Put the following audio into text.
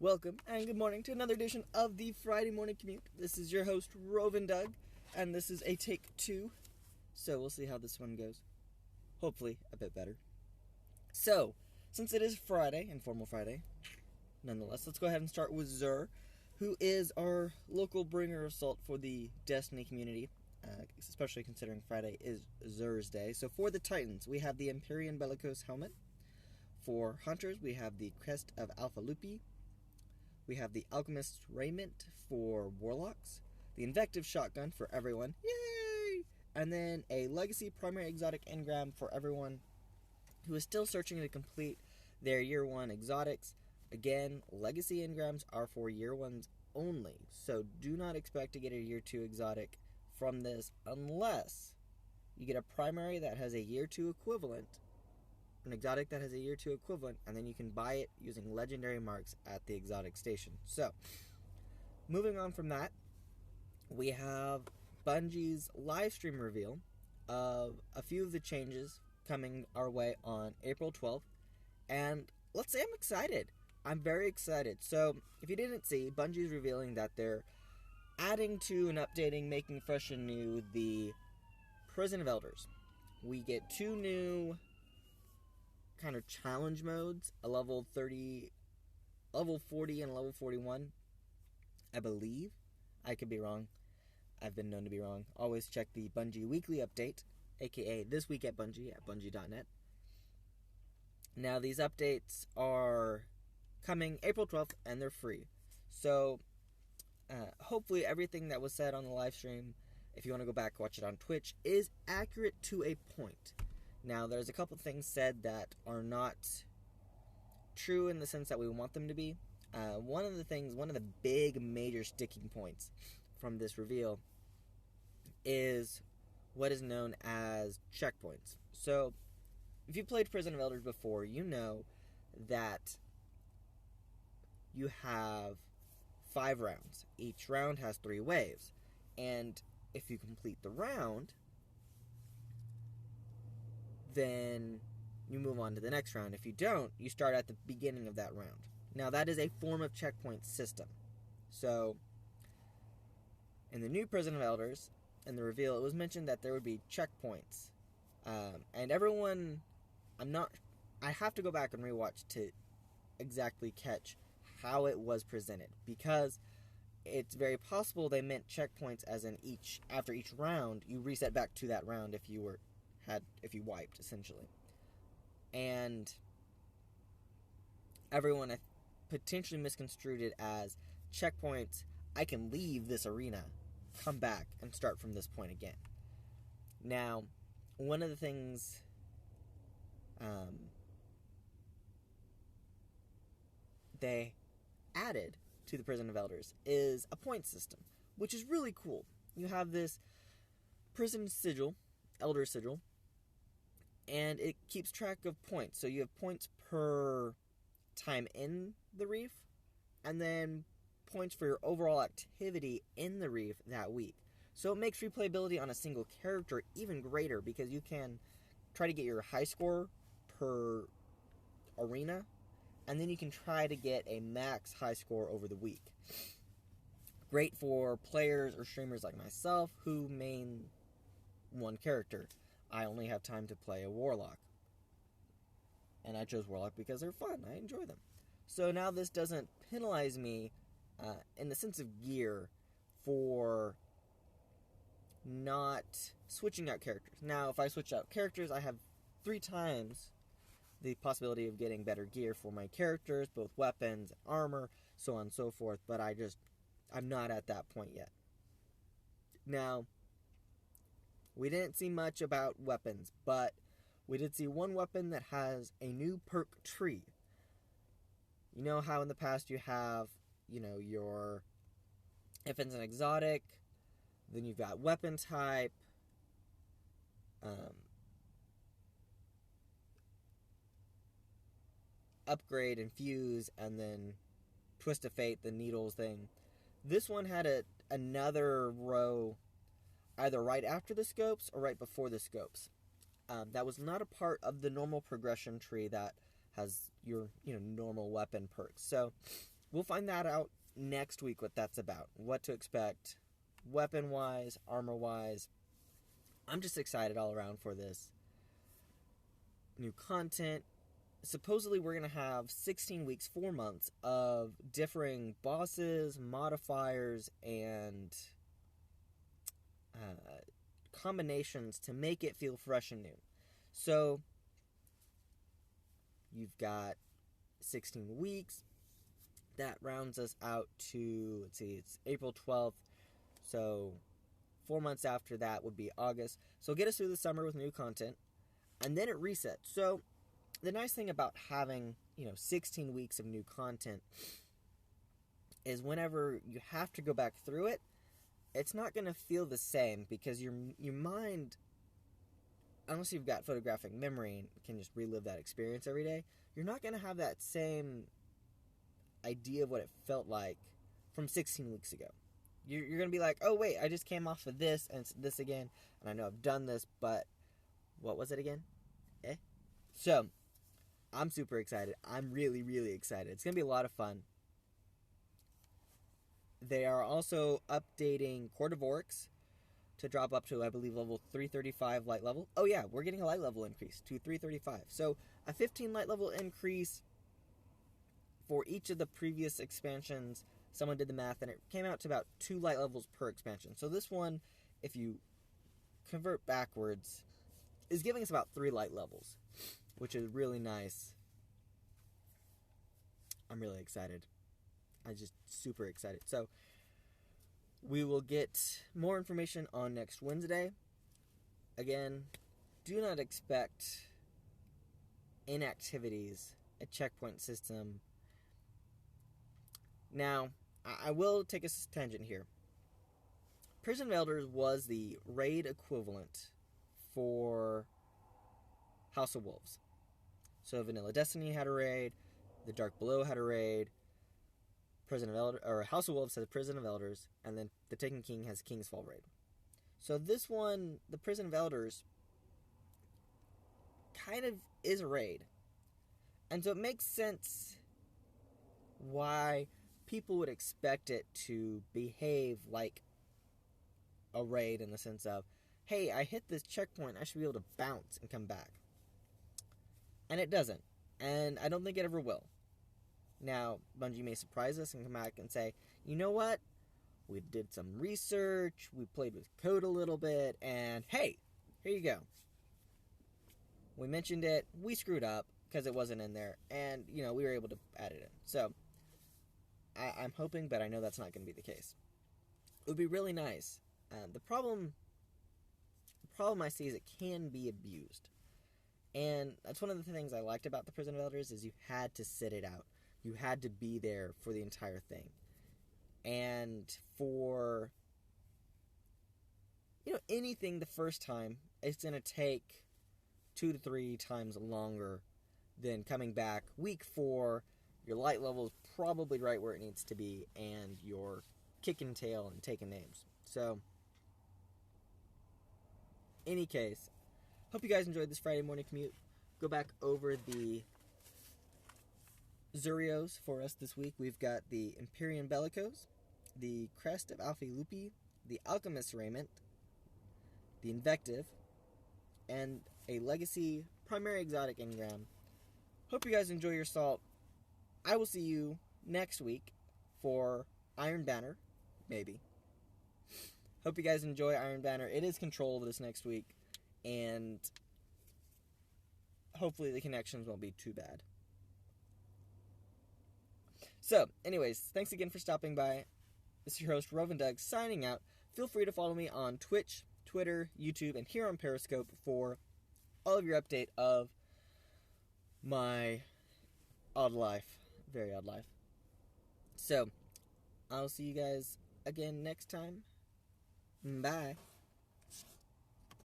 Welcome and good morning to another edition of the Friday Morning Commute. This is your host, Rovin Doug, and this is a take 2, so we'll see how this one goes. Hopefully, a bit better. So, since it is Friday, informal Friday, nonetheless, let's go ahead and start with Zur, who is our local bringer of salt for the Destiny community, especially considering Friday is Zur's day. So for the Titans, we have the Empyrean Bellicose helmet. For Hunters, we have the Crest of Alpha Lupi. We have the Alchemist's Raiment for Warlocks, the Invective Shotgun for everyone, yay! And then a Legacy Primary Exotic Engram for everyone who is still searching to complete their Year 1 exotics. Again, Legacy Engrams are for Year 1s only, so do not expect to get a Year 2 exotic from this unless you get a primary that has a Year 2 equivalent, an exotic that has a Year 2 equivalent, and then you can buy it using legendary marks at the exotic station. So, moving on from that, we have Bungie's live stream reveal of a few of the changes coming our way on April 12th, and let's say I'm excited. I'm very excited. So, if you didn't see, Bungie's revealing that they're adding to and updating, making fresh and new, the Prison of Elders. We get 2 new kind of challenge modes, a level 30, level 40 and level 41, I believe. I could be wrong. I've been known to be wrong. Always check the Bungie weekly update, aka This Week at Bungie.net. Now, these updates are coming April 12th, and they're free. So, hopefully everything that was said on the live stream, if you want to go back and watch it on Twitch, is accurate to a point. Now, there's a couple things said that are not true in the sense that we want them to be. One of the big major sticking points from this reveal is what is known as checkpoints. So, if you played Prison of Elders before, you know that you have 5 rounds. Each round has 3 waves. And if you complete the round, then you move on to the next round. If you don't, you start at the beginning of that round. Now, that is a form of checkpoint system. So, in the new Prison of Elders, in the reveal, it was mentioned that there would be checkpoints. And everyone, I have to go back and rewatch to exactly catch how it was presented, because it's very possible they meant checkpoints as in after each round, you reset back to that round if you wiped, essentially. And everyone potentially misconstrued it as checkpoints. I can leave this arena, come back, and start from this point again. Now, one of the things they added to the Prison of Elders is a point system, which is really cool. You have this prison sigil, elder sigil, and it keeps track of points. So you have points per time in the reef, and then points for your overall activity in the reef that week. So it makes replayability on a single character even greater, because you can try to get your high score per arena, and then you can try to get a max high score over the week. Great for players or streamers like myself who main one character. I only have time to play a Warlock. And I chose Warlock because they're fun. I enjoy them. So now this doesn't penalize me in the sense of gear for not switching out characters. Now, if I switch out characters, I have 3 times the possibility of getting better gear for my characters, both weapons, armor, so on and so forth, but I'm not at that point yet. Now, we didn't see much about weapons, but we did see one weapon that has a new perk tree. You know how in the past you have, if it's an exotic, then you've got weapon type, upgrade, infuse, and then twist of fate, the needles thing. This one had another row either right after the scopes or right before the scopes. That was not a part of the normal progression tree that has your normal weapon perks. So we'll find that out next week, what that's about, what to expect, weapon-wise, armor-wise. I'm just excited all around for this. New content. Supposedly we're going to have 16 weeks, 4 months of differing bosses, modifiers, and combinations to make it feel fresh and new. So, you've got 16 weeks. That rounds us out to, let's see, it's April 12th. So, 4 months after that would be August. So, get us through the summer with new content. And then it resets. So, the nice thing about having, 16 weeks of new content is whenever you have to go back through it, it's not going to feel the same because your mind, unless you've got photographic memory and can just relive that experience every day, you're not going to have that same idea of what it felt like from 16 weeks ago. You're going to be like, oh wait, I just came off of this and it's this again, and I know I've done this, but what was it again? So, I'm super excited. I'm really, really excited. It's going to be a lot of fun. They are also updating Court of Oryx to drop up to, I believe, level 335 light level. Oh yeah, we're getting a light level increase to 335. So, a 15 light level increase for each of the previous expansions. Someone did the math, and it came out to about 2 light levels per expansion. So this one, if you convert backwards, is giving us about 3 light levels, which is really nice. I'm really excited. I'm just super excited. So, we will get more information on next Wednesday. Again, do not expect inactivities, a checkpoint system. Now, I will take a tangent here. Prison of Elders was the raid equivalent for House of Wolves. So Vanilla Destiny had a raid, The Dark Below had a raid, House of Wolves has Prison of Elders, and then The Taken King has King's Fall raid. So this one, the Prison of Elders, kind of is a raid. And so it makes sense why people would expect it to behave like a raid in the sense of, hey, I hit this checkpoint, I should be able to bounce and come back. And it doesn't. And I don't think it ever will. Now, Bungie may surprise us and come back and say, you know what? We did some research, we played with code a little bit, and hey, here you go. We mentioned it, we screwed up because it wasn't in there, and, we were able to add it in. So, I'm hoping, but I know that's not going to be the case. It would be really nice. The problem I see is it can be abused. And that's one of the things I liked about the Prison of Elders is you had to sit it out. You had to be there for the entire thing. And for, anything the first time, it's going to take 2 to 3 times longer than coming back week 4. Your light level is probably right where it needs to be, and you're kicking tail and taking names. So, any case, hope you guys enjoyed this Friday morning commute. Go back over the Zurios for us this week. We've got the Empyrean Bellicose, the Crest of Alpha Lupi, the Alchemist Raiment, the Invective, and a Legacy Primary Exotic Engram. Hope you guys enjoy your salt. I will see you next week for Iron Banner, maybe. Hope you guys enjoy Iron Banner. It is control this next week, and hopefully the connections won't be too bad. So, anyways, thanks again for stopping by. This is your host, Rovin Doug, signing out. Feel free to follow me on Twitch, Twitter, YouTube, and here on Periscope for all of your update of my odd life. Very odd life. So, I'll see you guys again next time. Bye.